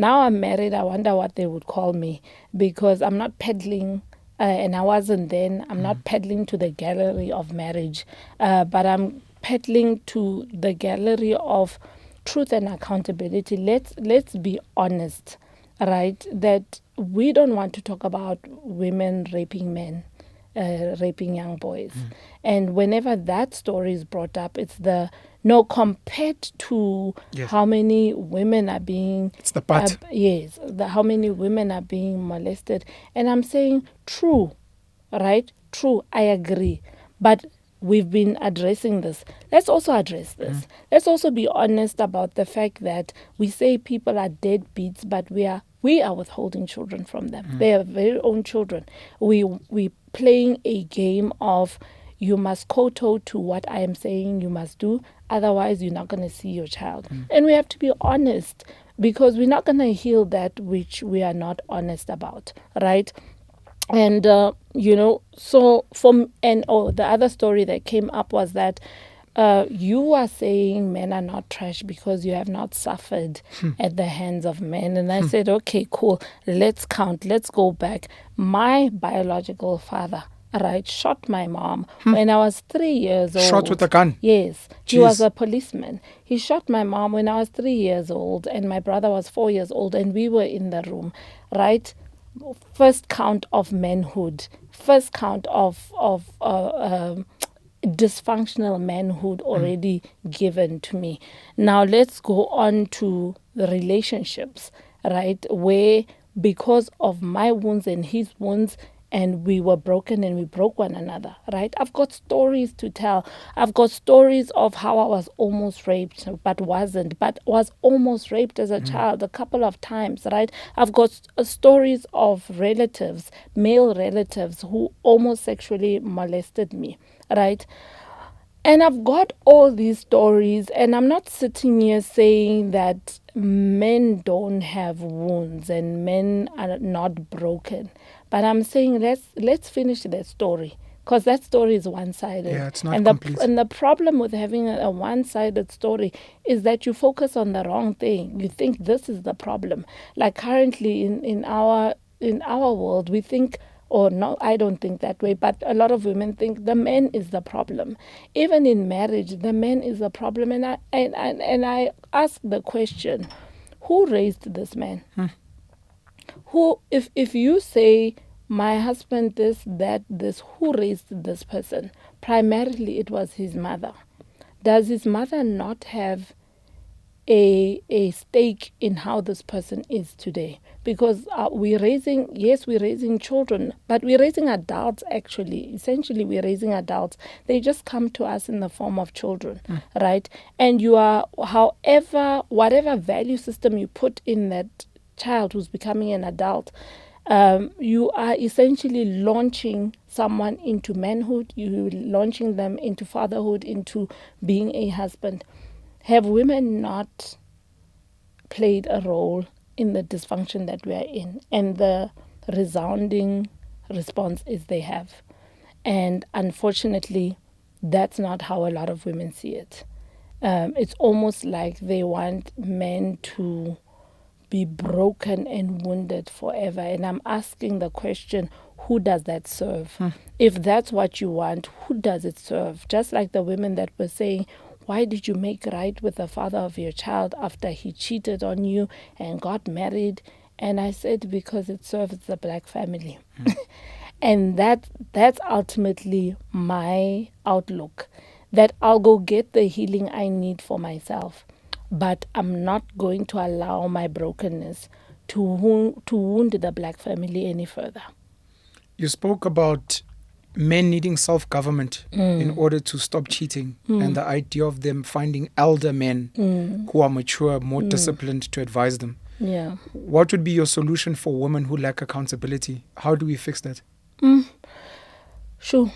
now I'm married. I wonder what they would call me, because I'm not peddling. And I wasn't then. I'm not peddling to the gallery of marriage, but I'm peddling to the gallery of truth and accountability, let's be honest, right? That we don't want to talk about women raping men, raping young boys. And whenever that story is brought up, it's the no compared to how many women are being... It's the but. Yes, how many women are being molested. And I'm saying true, right? True, I agree. But we've been addressing this. Let's also address this. Let's also be honest about the fact that we say people are deadbeats, but we are withholding children from them. They are very own children. We playing a game of you must kowtow to what I am saying you must do, otherwise you're not going to see your child. And we have to be honest, because we're not going to heal that which we are not honest about, right? And, the other story that came up was that you are saying men are not trash because you have not suffered at the hands of men. And I said, okay, cool. Let's count. Let's go back. My biological father, shot my mom when I was 3 years old. Shot with a gun? Yes. Jeez. He was a policeman. He shot my mom when I was 3 years old, and my brother was 4 years old, and we were in the room, right? First count of manhood, first count of dysfunctional manhood already given to me. Now let's go on to the relationships, right? Where because of my wounds and his wounds, and we were broken and we broke one another, right? I've got stories to tell. I've got stories of how I was almost raped, but was almost raped as a child a couple of times, right? I've got stories of relatives, male relatives, who almost sexually molested me, right? And I've got all these stories, and I'm not sitting here saying that men don't have wounds and men are not broken. But I'm saying let's finish that story, because that story is one-sided. Yeah, it's not complete. And the problem with having a one-sided story is that you focus on the wrong thing. You think this is the problem. Like currently in our world, we think, or no, I don't think that way, but a lot of women think the man is the problem. Even in marriage, the man is the problem. And I ask the question, who raised this man? Who, if you say my husband this, that, this, who raised this person? Primarily it was his mother. Does his mother not have a stake in how this person is today? Because we're raising children, but we're raising adults actually. Essentially, we're raising adults. They just come to us in the form of children, right? And you are, whatever value system you put in that child who's becoming an adult, you are essentially launching someone into manhood. You're launching them into fatherhood, into being a husband. Have women not played a role in the dysfunction that we are in? And the resounding response is they have. And unfortunately, that's not how a lot of women see it. It's almost like they want men to be broken and wounded forever. And I'm asking the question, who does that serve? If that's what you want, who does it serve? Just like the women that were saying, why did you make right with the father of your child after he cheated on you and got married? And I said, because it serves the black family. And that's ultimately my outlook, that I'll go get the healing I need for myself. But I'm not going to allow my brokenness to wound the black family any further. You spoke about men needing self-government in order to stop cheating, and the idea of them finding elder men who are mature, more disciplined to advise them. Yeah. What would be your solution for women who lack accountability? How do we fix that? Sure.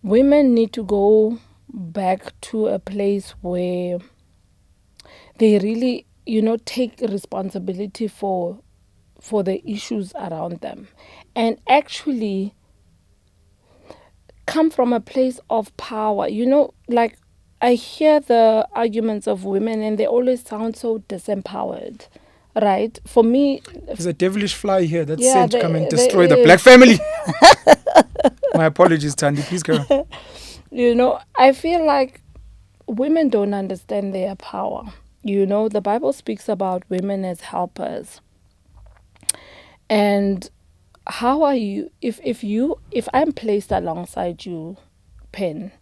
Women need to go back to a place where they really, take responsibility for the issues around them, and actually come from a place of power. Like I hear the arguments of women and they always sound so disempowered, right? For me, there's a devilish fly here that's sent to come and destroy the black family. My apologies, Thandi. Please go on. I feel like women don't understand their power. You know, the Bible speaks about women as helpers. And how are you if I'm placed alongside you, Pen,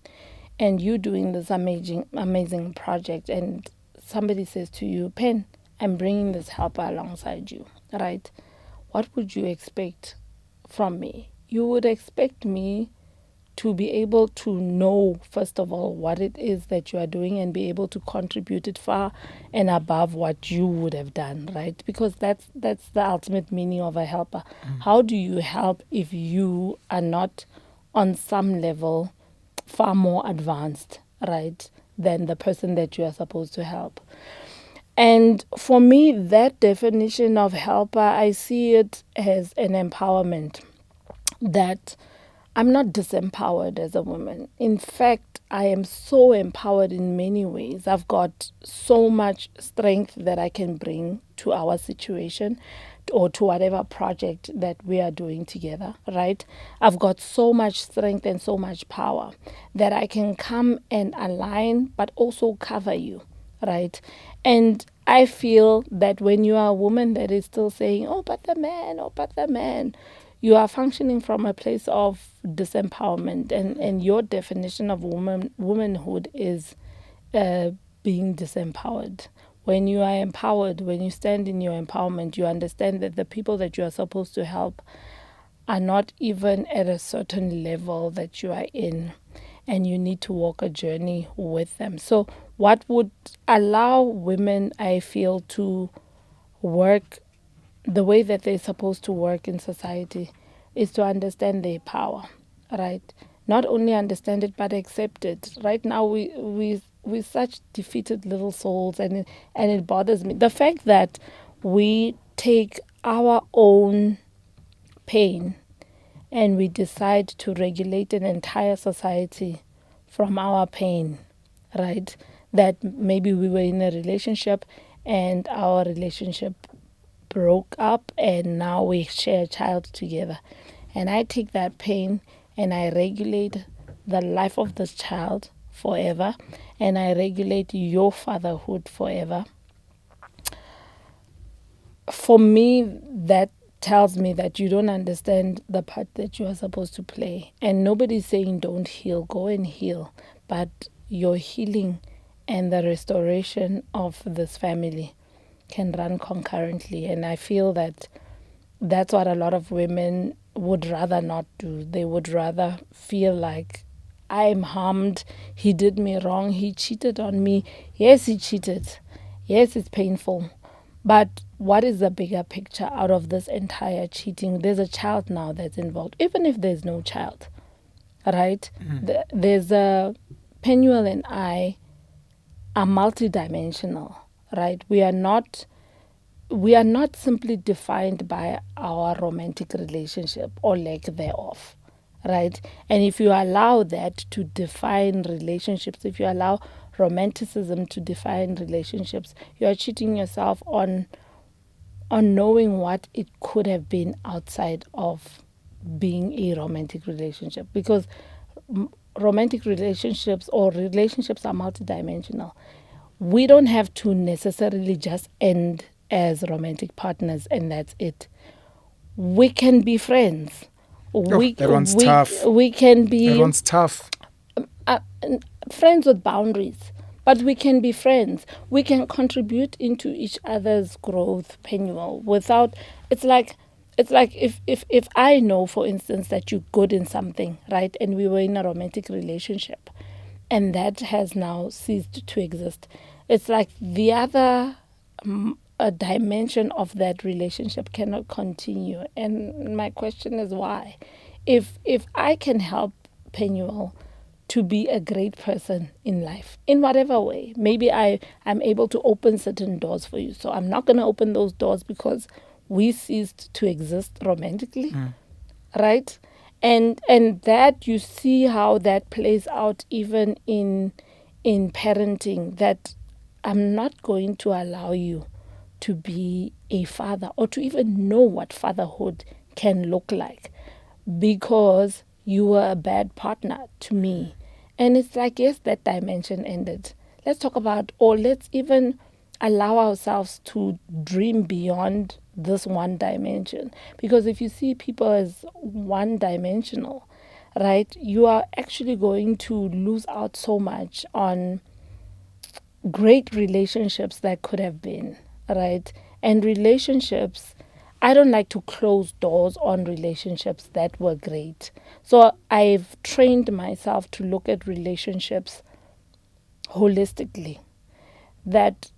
and you doing this amazing project, and somebody says to you, Pen, I'm bringing this helper alongside you, right? What would you expect from me? You would expect me to be able to know, first of all, what it is that you are doing and be able to contribute it far and above what you would have done, right? Because that's the ultimate meaning of a helper. How do you help if you are not on some level far more advanced, right, than the person that you are supposed to help? And for me, that definition of helper, I see it as an empowerment, that I'm not disempowered as a woman. In fact, I am so empowered in many ways. I've got so much strength that I can bring to our situation or to whatever project that we are doing together, right? I've got so much strength and so much power that I can come and align, but also cover you, right? And I feel that when you are a woman that is still saying, oh, but the man, you are functioning from a place of disempowerment, and your definition of womanhood is being disempowered. When you are empowered, when you stand in your empowerment, you understand that the people that you are supposed to help are not even at a certain level that you are in, and you need to walk a journey with them. So what would allow women, I feel, to work the way that they're supposed to work in society is to understand their power, right? Not only understand it, but accept it. Right now, we're such defeated little souls, and it bothers me. The fact that we take our own pain and we decide to regulate an entire society from our pain, right? That maybe we were in a relationship and our relationship broke up and now we share a child together. And I take that pain and I regulate the life of this child forever, and I regulate your fatherhood forever. For me, that tells me that you don't understand the part that you are supposed to play. And nobody's saying don't heal, go and heal. But your healing and the restoration of this family can run concurrently. And I feel that that's what a lot of women would rather not do. They would rather feel like, I'm harmed, he did me wrong, he cheated on me. Yes, he cheated. Yes, it's painful. But what is the bigger picture out of this entire cheating? There's a child now that's involved, even if there's no child, right? There's a Penuel and I are multidimensional, right? We are not simply defined by our romantic relationship or lack thereof, right? And if you allow that to define relationships, if you allow romanticism to define relationships, you are cheating yourself on knowing what it could have been outside of being a romantic relationship. Because romantic relationships or relationships are multidimensional. We don't have to necessarily just end as romantic partners and that's it. We can be friends. That one's tough. We can be That one's tough. Friends with boundaries, but we can be friends. We can contribute into each other's growth, Penuel, without. It's like if I know, for instance, that you're good in something, right, and we were in a romantic relationship, and that has now ceased to exist. It's like the other a dimension of that relationship cannot continue. And my question is why? If I can help Penuel to be a great person in life, in whatever way, maybe I'm able to open certain doors for you. So I'm not going to open those doors because we ceased to exist romantically, right? And that you see how that plays out even in parenting, that I'm not going to allow you to be a father or to even know what fatherhood can look like because you were a bad partner to me. And it's like, yes, that dimension ended. Let's talk about, or let's even allow ourselves to dream beyond this one dimension. Because if you see people as one dimensional, right, you are actually going to lose out so much on great relationships that could have been, right? And relationships, I don't like to close doors on relationships that were great. So I've trained myself to look at relationships holistically, that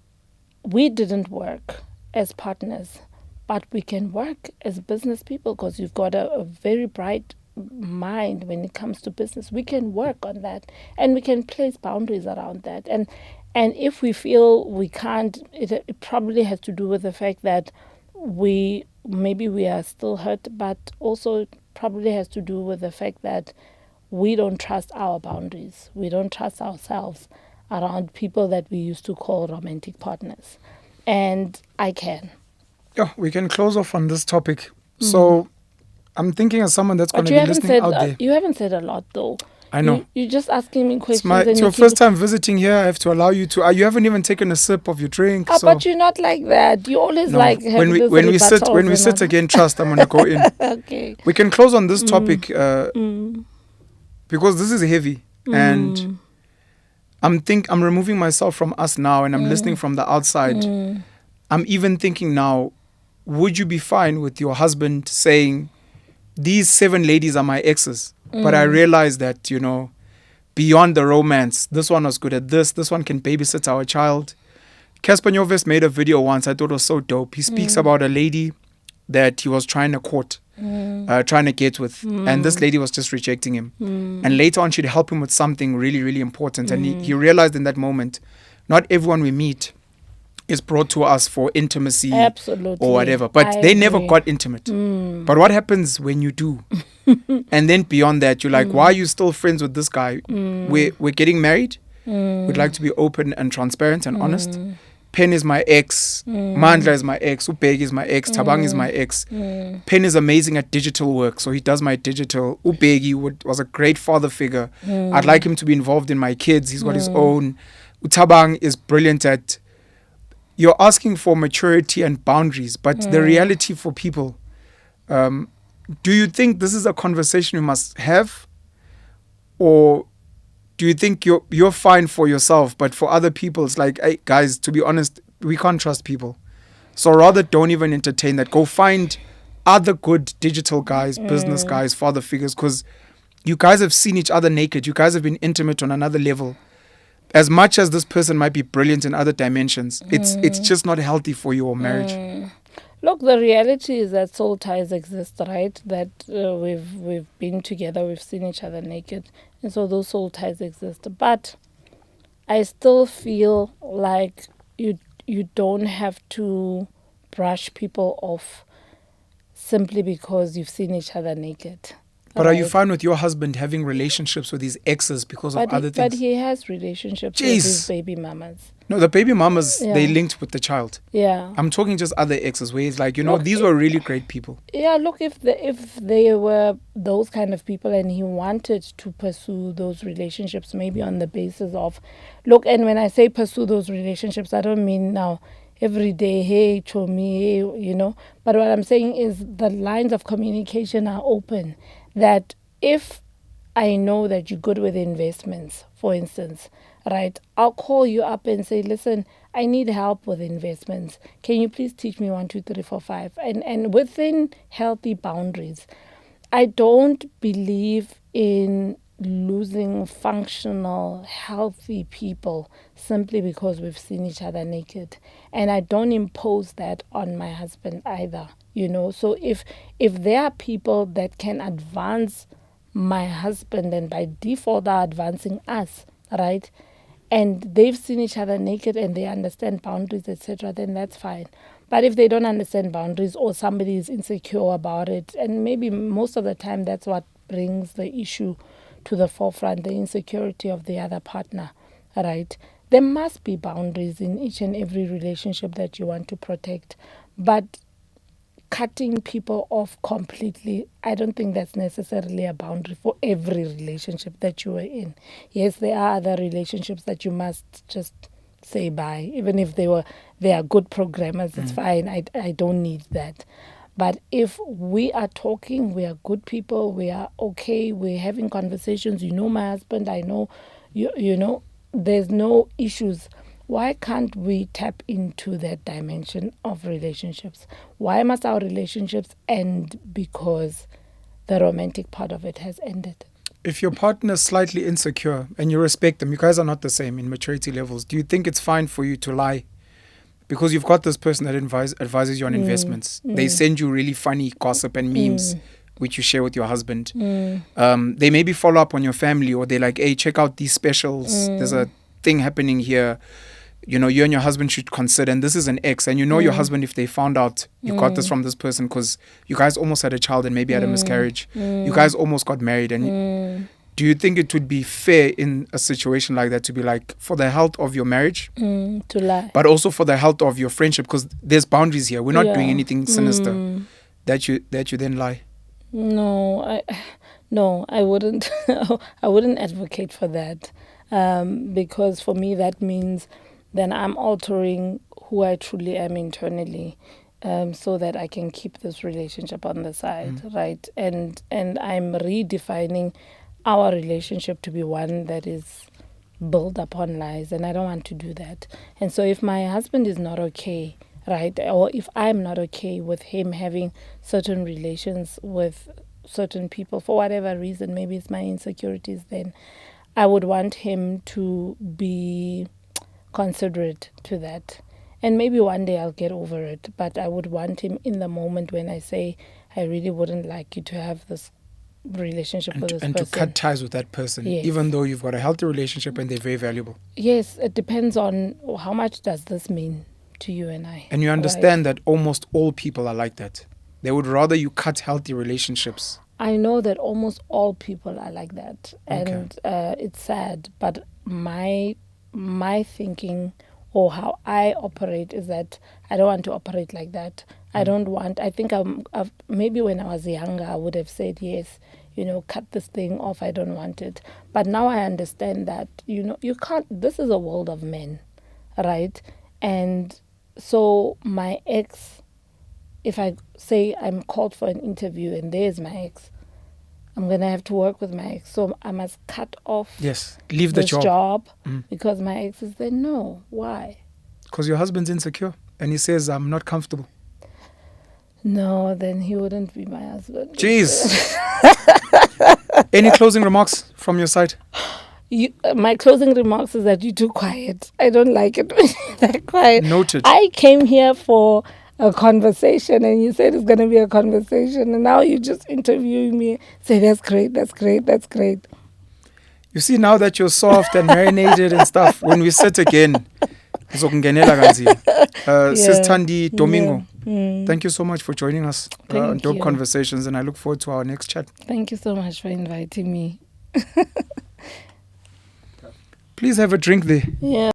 we didn't work as partners, but we can work as business people because you've got a very bright mind when it comes to business. We can work on that, and we can place boundaries around that. And if we feel we can't, it probably has to do with the fact that we are still hurt, but also probably has to do with the fact that we don't trust our boundaries. We don't trust ourselves around people that we used to call romantic partners. And I can. Yeah, we can close off on this topic. So I'm thinking as someone that's going But to you be haven't listening said out there. you haven't said a lot though. I know. You're just asking me questions. It's your first time visiting here. I have to allow you to. You haven't even taken a sip of your drink. Oh, so but you're not like that. You always no. like have when we this when we sit when we rebuttals sit and again. Trust, I'm gonna go in. Okay. We can close on this topic because this is heavy, and I'm removing myself from us now, and I'm listening from the outside. I'm even thinking now, would you be fine with your husband saying, these 7 ladies are my exes, but I realized that, beyond the romance, this one was good at this one can babysit our child. Casper Nyovest made a video once I thought it was so dope. He speaks about a lady that he was trying to court, trying to get with, and this lady was just rejecting him. And later on, she'd help him with something really, really important. And he realized in that moment, not everyone we meet is brought to us for intimacy. Absolutely. Or whatever. But they never got intimate. But what happens when you do? And then beyond that, you're like, why are you still friends with this guy? We're getting married. We'd like to be open and transparent and honest. Pen is my ex. Mandla is my ex. Upegi is my ex. Tabang is my ex. Pen is amazing at digital work, so he does my digital. Upegi was a great father figure. I'd like him to be involved in my kids. He's got his own. Utabang is brilliant at... You're asking for maturity and boundaries, but the reality for people, do you think this is a conversation we must have? Or do you think you're fine for yourself, but for other people, it's like, hey, guys, to be honest, we can't trust people. So rather don't even entertain that. Go find other good digital guys, business guys, father figures, because you guys have seen each other naked. You guys have been intimate on another level. As much as this person might be brilliant in other dimensions, it's just not healthy for your marriage. Look, the reality is that soul ties exist, right? That we've been together, we've seen each other naked, and so those soul ties exist. But I still feel like you don't have to brush people off simply because you've seen each other naked. But are you fine with your husband having relationships with his exes because of other things? But he has relationships with his baby mamas. No, the baby mamas, they linked with the child. Yeah. I'm talking just other exes where he's like, these were really great people. Yeah, look, if they were those kind of people and he wanted to pursue those relationships, maybe on the basis of, look, and when I say pursue those relationships, I don't mean now every day, hey, chomi, hey, But what I'm saying is the lines of communication are open. That if I know that you're good with investments, for instance, right, I'll call you up and say, listen, I need help with investments. Can you please teach me 1, 2, 3, 4, 5? And within healthy boundaries. I don't believe in losing functional, healthy people simply because we've seen each other naked. And I don't impose that on my husband either. So if there are people that can advance my husband and by default are advancing us, right? And they've seen each other naked and they understand boundaries, etc., then that's fine. But if they don't understand boundaries or somebody is insecure about it, and maybe most of the time that's what brings the issue to the forefront, the insecurity of the other partner, right? There must be boundaries in each and every relationship that you want to protect. But cutting people off completely, I don't think that's necessarily a boundary for every relationship that you are in. Yes, there are other relationships that you must just say bye, even if they are good programmers. It's fine. I don't need that. But if we are talking, we are good people, we are okay, we're having conversations, you know my husband, I know you know, there's no issues. Why can't we tap into that dimension of relationships? Why must our relationships end because the romantic part of it has ended? If your partner is slightly insecure and you respect them, you guys are not the same in maturity levels, do you think it's fine for you to lie? Because you've got this person that advises you on investments. They send you really funny gossip and memes, which you share with your husband. They maybe follow up on your family, or they're like, hey, check out these specials. There's a thing happening here. You know, you and your husband should consider, and this is an ex. And you know your husband, if they found out you got this from this person because you guys almost had a child and maybe had a miscarriage. You guys almost got married. And do you think it would be fair in a situation like that to be like, for the health of your marriage, to lie, but also for the health of your friendship, because there's boundaries here. We're not doing anything sinister. That you then lie. No, I wouldn't. I wouldn't advocate for that, because for me that means then I'm altering who I truly am internally, so that I can keep this relationship on the side, right? And I'm redefining our relationship to be one that is built upon lies, and I don't want to do that. And so if my husband is not okay, right, or if I'm not okay with him having certain relations with certain people for whatever reason, maybe it's my insecurities, then I would want him to be considerate to that. And maybe one day I'll get over it, but I would want him in the moment when I say, I really wouldn't like you to have this relationship with this person. And to cut ties with that person, yes, even though you've got a healthy relationship and they're very valuable. Yes, it depends on how much does this mean to you and I. And you understand that almost all people are like that. They would rather you cut healthy relationships. I know that almost all people are like that. And it's sad, but my thinking or how I operate is that I don't want to operate like that. I don't want, I think maybe when I was younger, I would have said, yes, cut this thing off. I don't want it. But now I understand that, you can't, this is a world of men, right? And so my ex, if I say I'm called for an interview and there's my ex, I'm going to have to work with my ex. So I must cut off leave the job because my ex is there. No. Why? Because your husband's insecure and he says, I'm not comfortable. No, then he wouldn't be my husband. Jeez. Any closing remarks from your side? My closing remarks is that you're too quiet. I don't like it when you're that quiet. Noted. I came here for a conversation and you said it's going to be a conversation and now you're just interviewing me. Say, that's great, that's great, that's great. You see, now that you're soft and marinated and stuff, when we sit again, Sis Thandi Domingo, thank you so much for joining us on Dope Conversations, and I look forward to our next chat. Thank you so much for inviting me. Please have a drink there. Yeah.